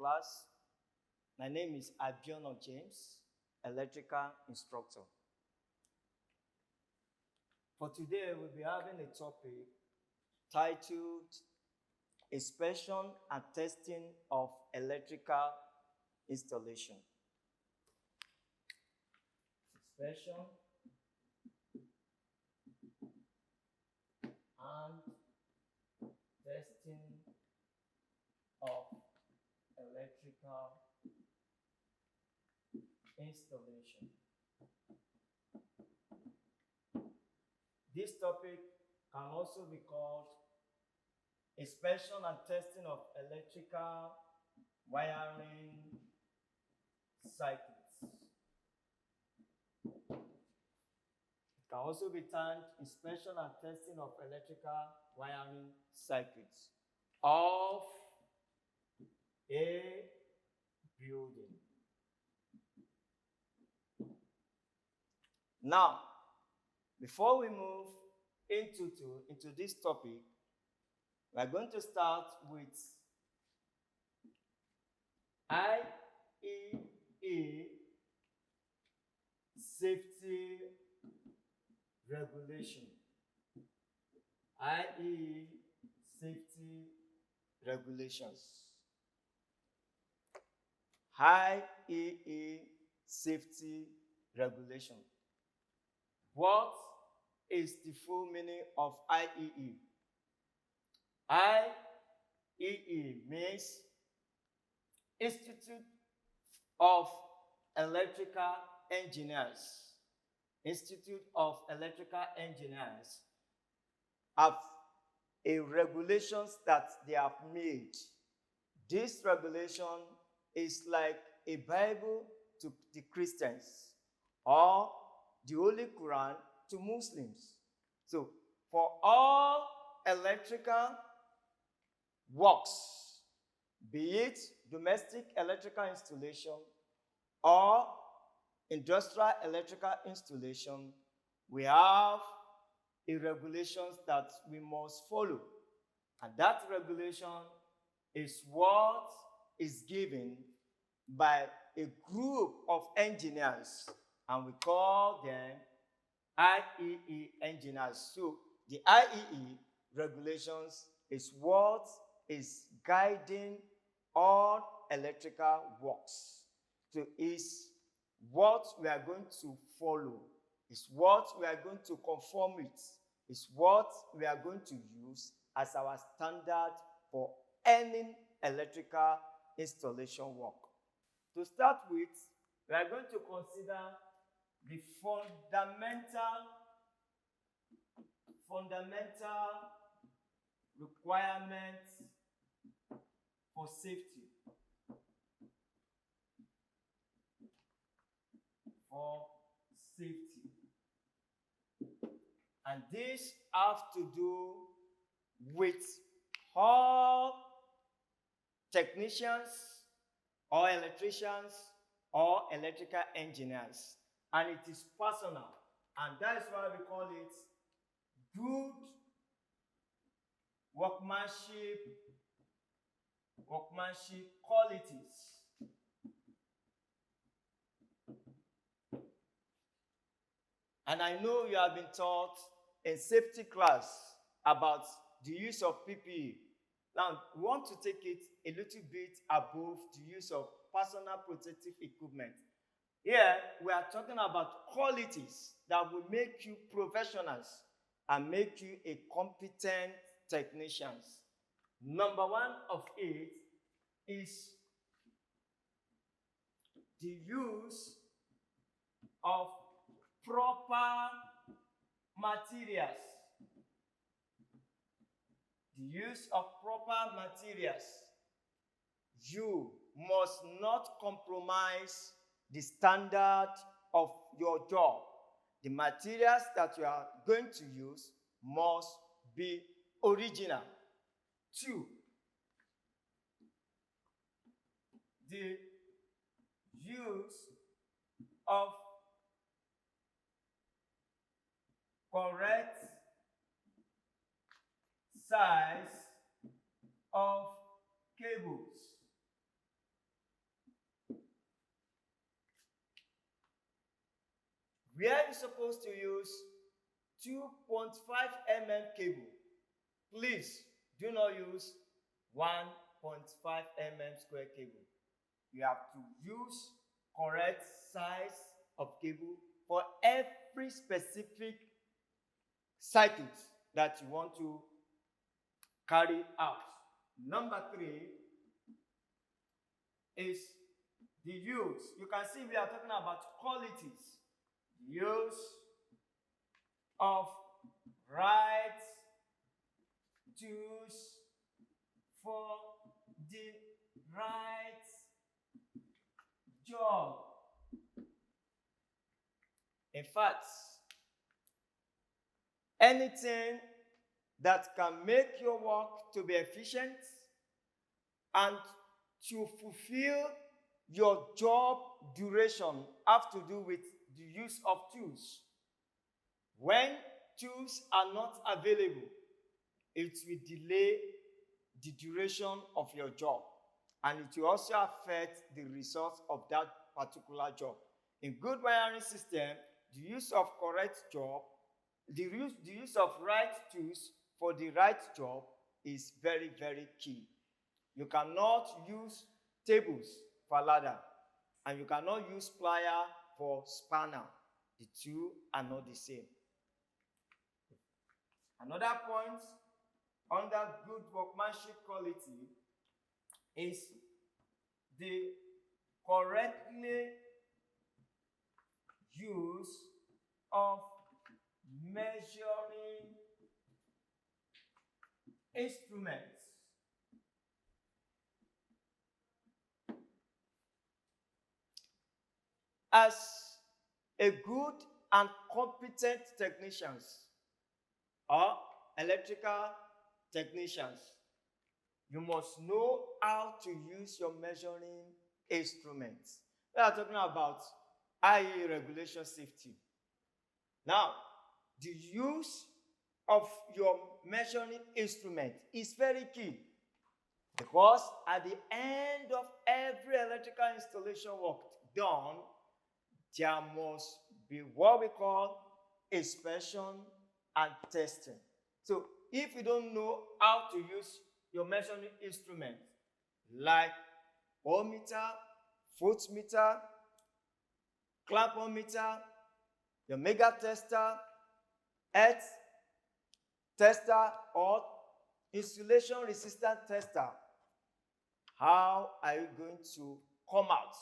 class. My name is Abiono James, electrical instructor. For today, we'll be having a topic titled Inspection and Testing of Electrical Installation. Inspection and testing of electrical installation. This topic can also be called inspection and testing of electrical wiring circuits. It can also be termed inspection and testing of electrical wiring circuits of a building. Now, before we move into this topic, we are going to start with IEE Safety Regulation. IEE Safety Regulations. IEE Safety Regulation. What is the full meaning of IEE? IEE means Institute of Electrical Engineers. Institute of Electrical Engineers have a regulations that they have made. This regulation is like a Bible to the Christians or the Holy Quran to Muslims. So for all electrical works, be it domestic electrical installation or industrial electrical installation, we have a regulations that we must follow. And that regulation is what is given by a group of engineers, and we call them IEE engineers. So the IEE regulations is what is guiding all electrical works. So it's what we are going to follow. It's what we are going to conform with. It's what we are going to use as our standard for any electrical installation work. To start with, we are going to consider the fundamental requirements for safety. For safety. And this have to do with all technicians or electricians or electrical engineers. And it is personal. And that is why we call it good workmanship qualities. And I know you have been taught in safety class about the use of PPE. Now, we want to take it a little bit above the use of personal protective equipment. Here, we are talking about qualities that will make you professionals and make you a competent technicians. Number one of it is the use of proper materials. The use of proper materials. You must not compromise the standard of your job. The materials that you are going to use must be original. 2, the use of correct size of cables. you're supposed to use 2.5 cable. Please do not use 1.5 square cable. You have to use correct size of cable for every specific circuit that you want to carry out. Number 3 is the use. You can see we are talking about qualities. The use of right tools for the right job. In fact, anything that can make your work to be efficient and to fulfill your job duration have to do with the use of tools. When tools are not available, it will delay the duration of your job, and it will also affect the results of that particular job. In good wiring system, the use of correct job, the use of right tools for the right job is very, very key. You cannot use tables for ladder, and you cannot use plier for spanner. The two are not the same. Another point under good workmanship quality is the correctly use of measuring instruments. As a good and competent technicians or electrical technicians, you must know how to use your measuring instruments. We are talking about IEE Regulation safety. Now, the use of your measuring instrument is very key, because at the end of every electrical installation work done, there must be what we call inspection and testing. So if you don't know how to use your measuring instrument, like ohmmeter, voltmeter, clampometer, your mega tester, earth tester, or insulation resistant tester, how are you going to come out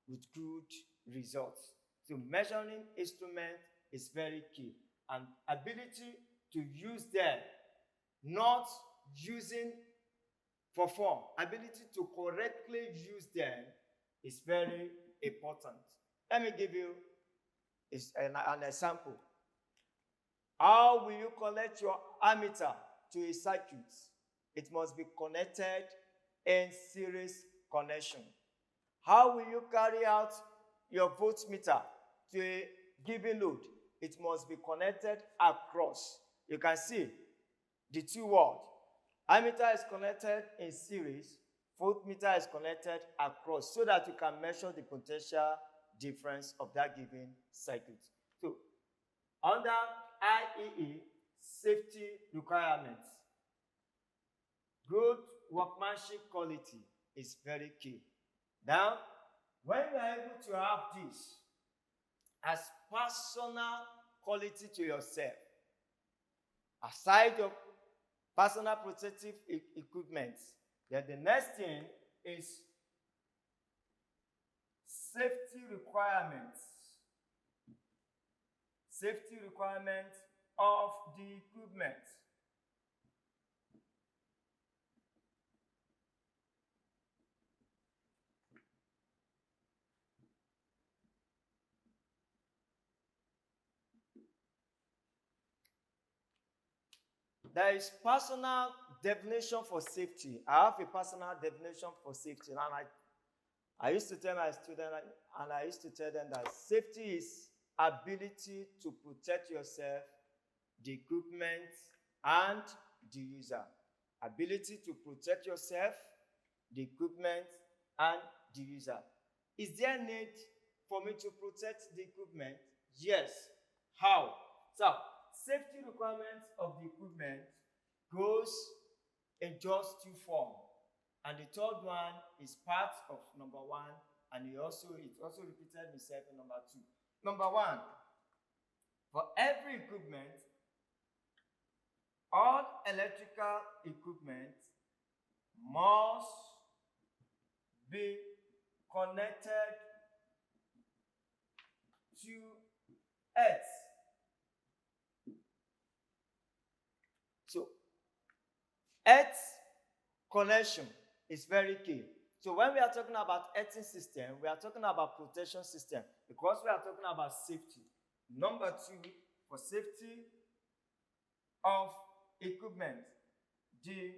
with good results? So measuring instrument is very key, and ability to use them, not using for fun, ability to correctly use them is very important. Let me give you an example. How will you connect your ammeter to a circuit? It must be connected in series connection. How will you carry out your voltmeter to a given load? It must be connected across. You can see the two words. Ammeter is connected in series, voltmeter is connected across, so that you can measure the potential difference of that given circuit. So, under IEE safety requirements, good workmanship quality is very key. Now, when you are able to have this as personal quality to yourself, aside your personal protective equipment, then the next thing is safety requirements. Safety requirements of the equipment. There is personal definition for safety. I have a personal definition for safety, and I used to tell my students, and I used to tell them that safety is ability to protect yourself, the equipment, and the user. Ability to protect yourself, the equipment, and the user. Is there need for me to protect the equipment? Yes. How? So, safety requirements of the equipment goes in just two forms. And the third one is part of number one, and it also repeated itself in number two. Number one, for every equipment, all electrical equipment must be connected to earth. So, earth connection is very key. So when we are talking about earthing system, we are talking about protection system because we are talking about safety. Number two, for safety of equipment, the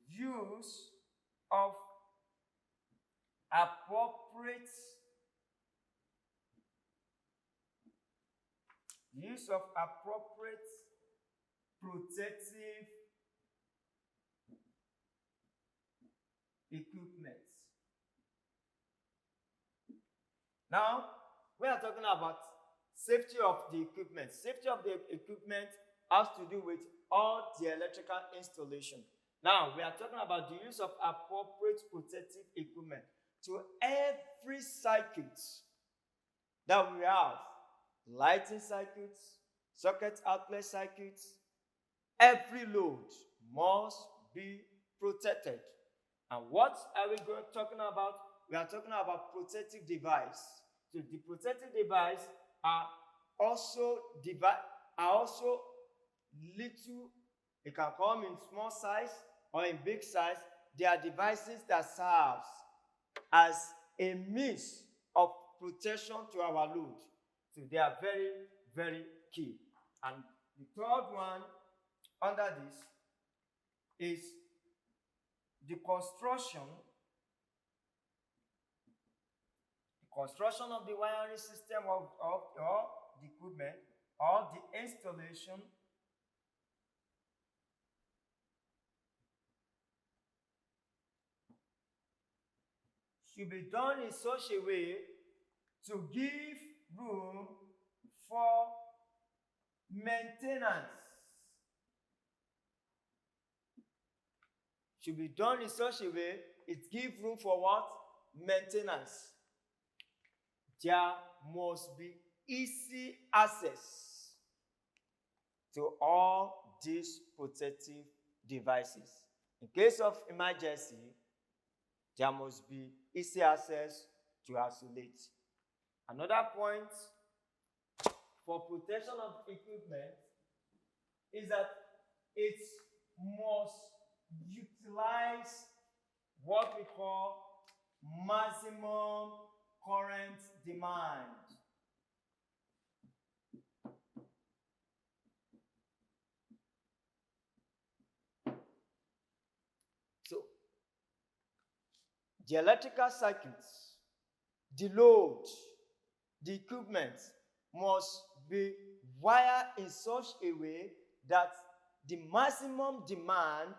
use of appropriate protective equipment. Now, we are talking about safety of the equipment. Safety of the equipment has to do with all the electrical installation. Now, we are talking about the use of appropriate protective equipment to every circuit that we have. Lighting circuits, socket outlet circuits, every load must be protected. And what are we talking about? We are talking about protective device. So the protective device are also little. It can come in small size or in big size. They are devices that serve as a means of protection to our load. So they are very, very key. And the third one under this is the construction of the wiring system of the equipment or the installation should be done in such a way to give room for maintenance. Should be done in such a way it gives room for what? Maintenance. There must be easy access to all these protective devices. In case of emergency, there must be easy access to isolate. Another point for protection of equipment is that it must utilize what we call maximum current demand. So, the electrical circuits, the load, the equipment must be wired in such a way that the maximum demand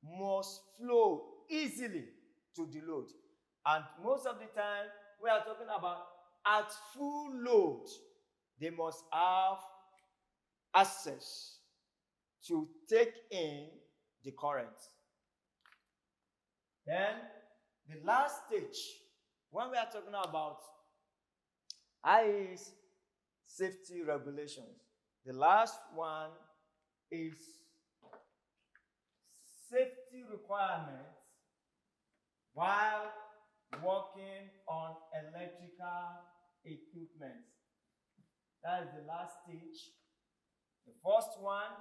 must flow easily to the load. And most of the time, we are talking about at full load, they must have access to take in the current. Then, the last stage, when we are talking about IEE Safety Regulations, the last one is safety requirements while working on electrical equipment. That is the last stage. The first one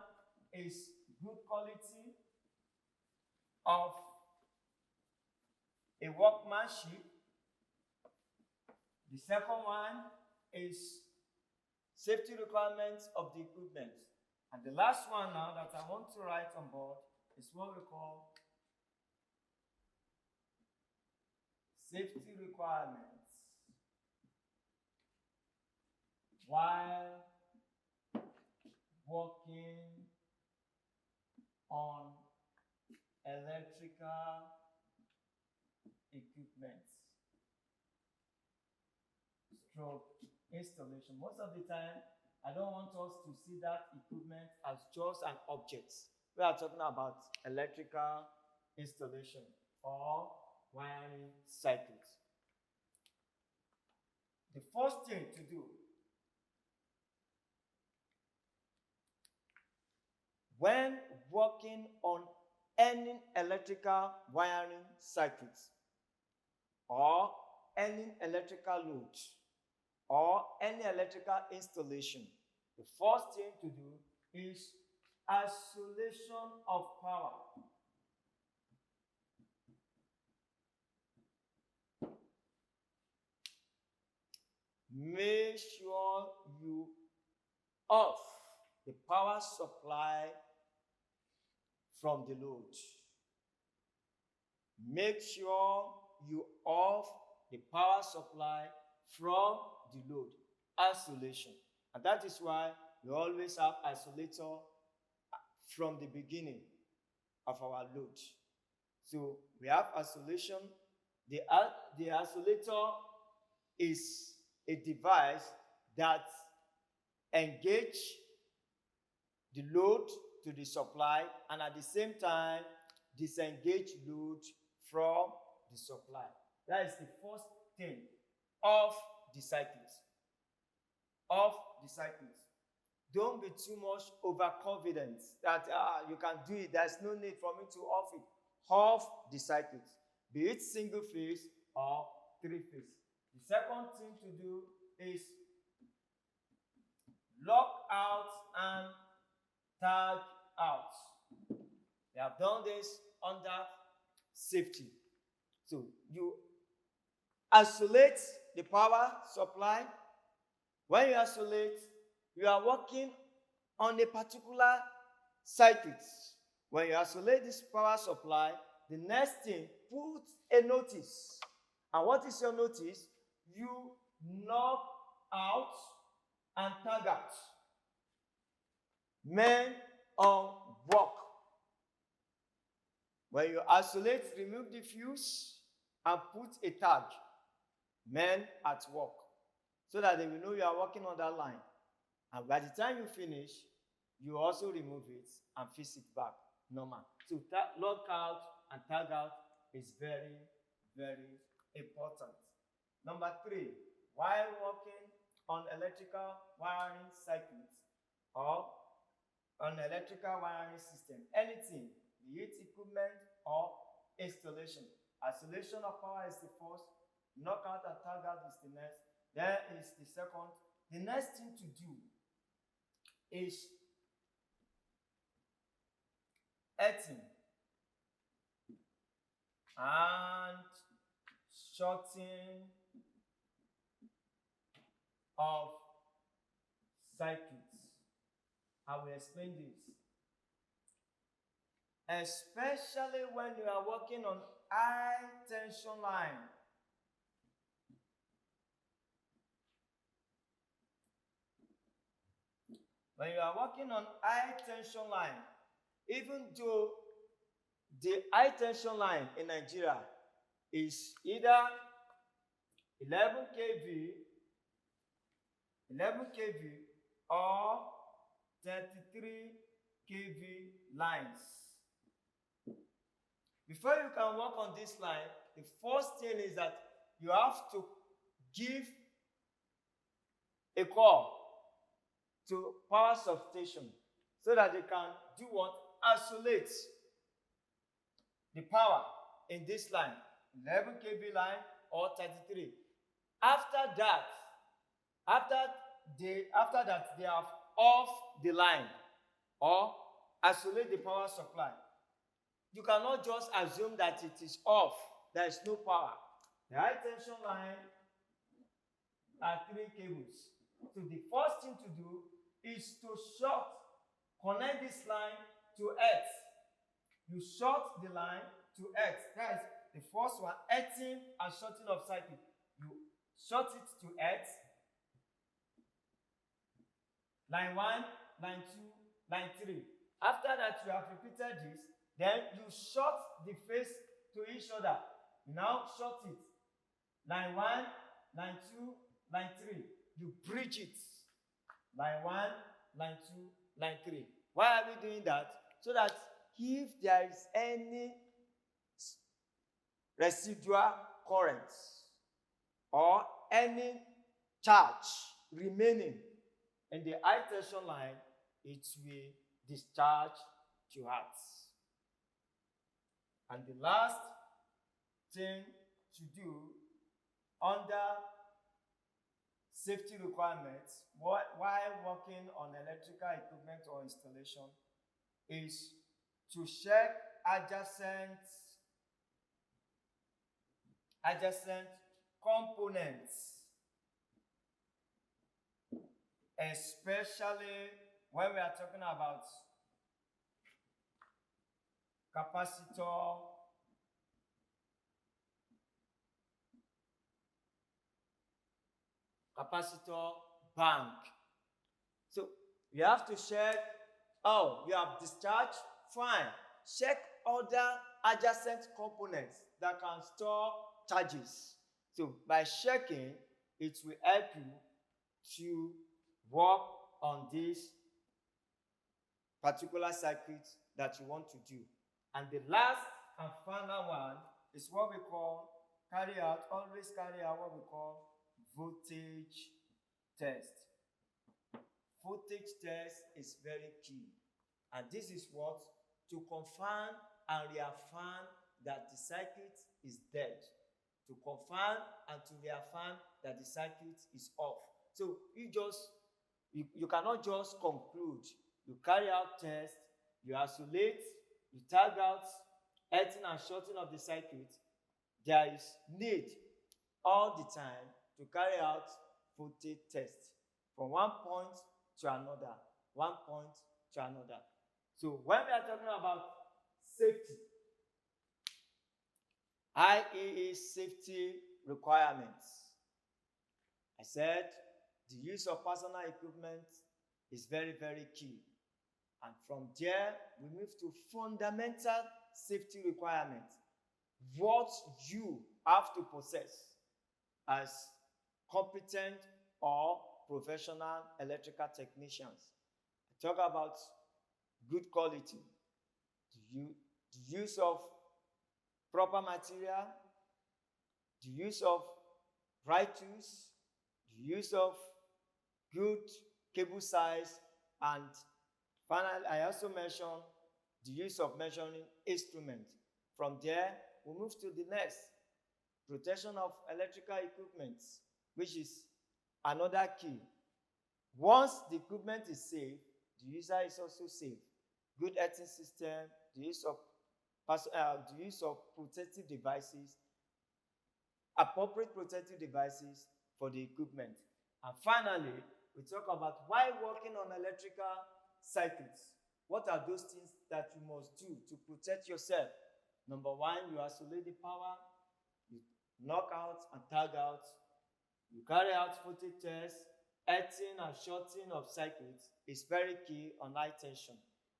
is good quality of a workmanship. The second one is safety requirements of the equipment. And the last one now that I want to write on board is what we call safety requirements while working on electrical equipment. Stroke installation. Most of the time, I don't want us to see that equipment as just an object. We are talking about electrical installation or wiring circuits. The first thing to do when working on any electrical wiring circuits or any electrical load or any electrical installation, the first thing to do is isolation of power. Make sure you off the power supply from the load. Make sure you off the power supply from the load. Isolation. And that is why we always have isolator from the beginning of our load. So we have isolation. The isolator is a device that engage the load to the supply and at the same time disengage load from the supply. That is the first thing of the circuit. Of the circuit. Don't be too much overconfident that you can do it. There's no need for me to off it. Off the circuit, be it single phase or three phase. The second thing to do is lock out and tag out. We have done this under safety. So you isolate the power supply. When you isolate, you are working on a particular circuit. When you isolate this power supply, the next thing, put a notice. And what is your notice? You knock out and tag out. Men on work. When you isolate, remove the fuse and put a tag. Men at work. So that they will know you are working on that line. And by the time you finish, you also remove it and fix it back normal. So log out and tag out is very, very important. Number 3, while working on electrical wiring circuits or on electrical wiring system, anything, be it equipment or installation, isolation of power is the first, knockout and tag out is the next, there is the second. The next thing to do is earthing and shorting of circuits. I will explain this. Especially when you are working on high tension line. When you are working on high tension line, even though the high tension line in Nigeria is either 11 kV or 33 kV lines. Before you can work on this line, the first thing is that you have to give a call to power substation so that they can do what? Isolate the power in this line, 11 kV line or 33. After that, they have off the line or isolate the power supply. You cannot just assume that it is off. There is no power. The high tension line are 3 cables. So the first thing to do is to connect this line to earth. You short the line to earth. That is the first one, earthing and shorting of circuit. You short it to earth. Line 1, line 2, line 3. After that, you have repeated this. Then you short the face to each other. You now short it. Line 1, line 2, line 3. You bridge it. line 1, line 2, line 3. Why are we doing that? So that if there is any residual current or any charge remaining in the high tension line, it will discharge to earth. And the last thing to do under safety requirements while working on electrical equipment or installation is to check adjacent components, especially when we are talking about capacitor, bank. So you have to check, oh, you have discharged, fine. Check other adjacent components that can store charges. So by checking, it will help you to work on this particular circuit that you want to do. And the last and final one is what we call always carry out what we call voltage test. Voltage test is very key. And this is what? To confirm and reaffirm that the circuit is dead. To confirm and to reaffirm that the circuit is off. So you cannot just conclude. You carry out tests, you isolate, you tag out earthing and shorting of the circuit. There is need all the time to carry out voltage tests from one point to another, one point to another. So when we are talking about safety, IEE safety requirements, I said the use of personal equipment is very, very key. And from there, we move to fundamental safety requirements. What you have to possess as competent or professional electrical technicians. I talk about good quality, the use of proper material, the use of right tools, the use of good cable size, and finally, I also mentioned the use of measuring instruments. From there, we move to the next, protection of electrical equipment, which is another key. Once the equipment is safe, the user is also safe. Good earthing system, the use of protective devices, appropriate protective devices for the equipment. And finally, we talk about why working on electrical circuits. What are those things that you must do to protect yourself? Number one, you isolate the power, you knock out and tag out, you carry out voltage tests, earthing and shorting of circuits is very key on high tension.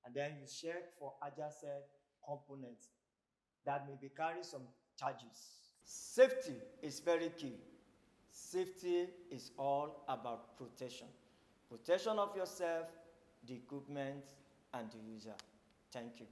And then you check for adjacent components that may be carrying some charges. Safety is very key. Safety is all about protection. Protection of yourself, the equipment, and the user. Thank you.